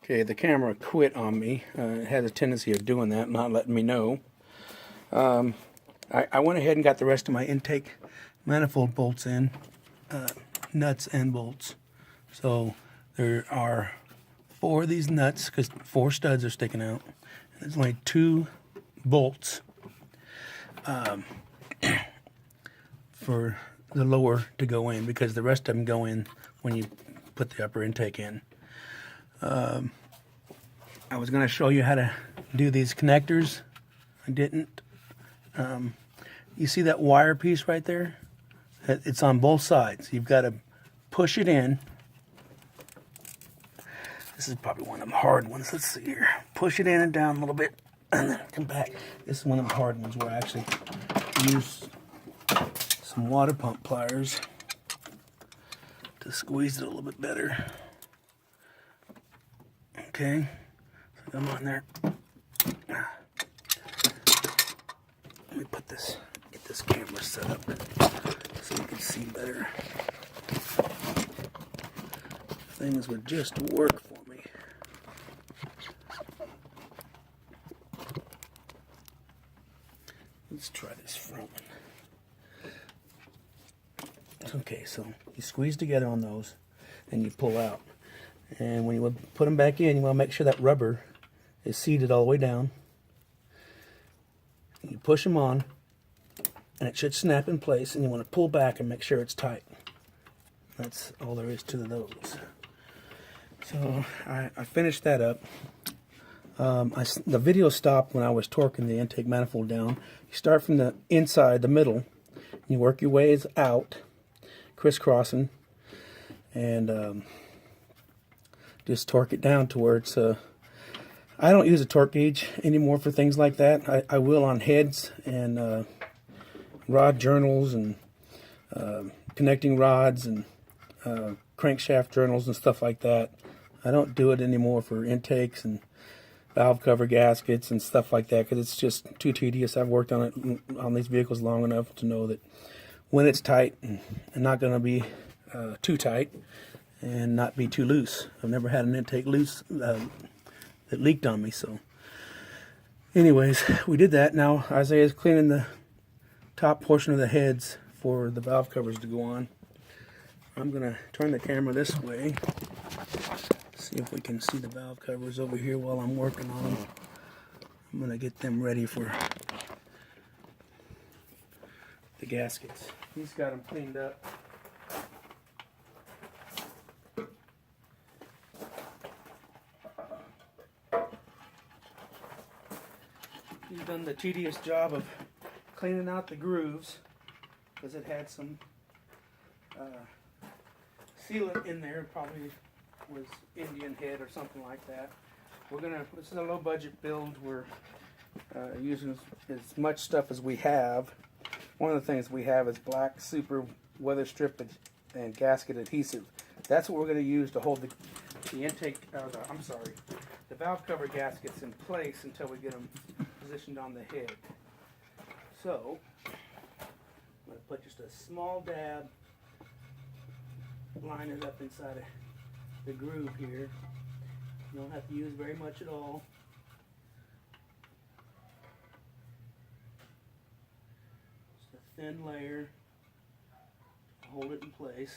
Okay, the camera quit on me. It has a tendency of doing that, not letting me know. I went ahead and got the rest of my intake manifold bolts in, nuts and bolts. So there are 4 of these nuts, because 4 studs are sticking out. There's only 2 bolts for the lower to go in, because the rest of them go in when you put the upper intake in. I was going to show you how to do these connectors. I didn't. You see that wire piece right there? It's on both sides. You've got to push it in. This is probably one of them hard ones. Let's see here. Push it in and down a little bit, and then come back. This is one of the hard ones where I actually use some water pump pliers to squeeze it a little bit better. Okay, so come on there. Let me put this, get this camera set up so you can see better. Things would just work for me. Let's try this front one. Okay, so you squeeze together on those and you pull out. And when you put them back in, you want to make sure that rubber is seated all the way down. You push them on, and it should snap in place, and you want to pull back and make sure it's tight. That's all there is to those. So I finished that up. The video stopped when I was torquing the intake manifold down. You start from the inside, the middle, and you work your ways out, crisscrossing, and just torque it down to where it's I don't use a torque gauge anymore for things like that. I will on heads and rod journals and connecting rods and crankshaft journals and stuff like that. I don't do it anymore for intakes and valve cover gaskets and stuff like that, because it's just too tedious. I've worked on it on these vehicles long enough to know that when it's tight and not going to be too tight and not be too loose. I've never had an intake loose that leaked on me. So anyways, we did that. Now Isaiah's cleaning the top portion of the heads for the valve covers to go on. I'm gonna turn the camera this way, see if we can see the valve covers over here while I'm working on them. I'm gonna get them ready for the gaskets. He's got them cleaned up. He's done the tedious job of cleaning out the grooves, because it had some sealant in there. Probably was Indian head or something like that. This is a low budget build. We're using as much stuff as we have. One of the things we have is black super weather strip and gasket adhesive. That's what we're going to use to hold the intake, the valve cover gaskets in place until we get them positioned on the head. So I'm going to put just a small dab, line it up inside of the groove here. You don't have to use very much at all. Just a thin layer to hold it in place.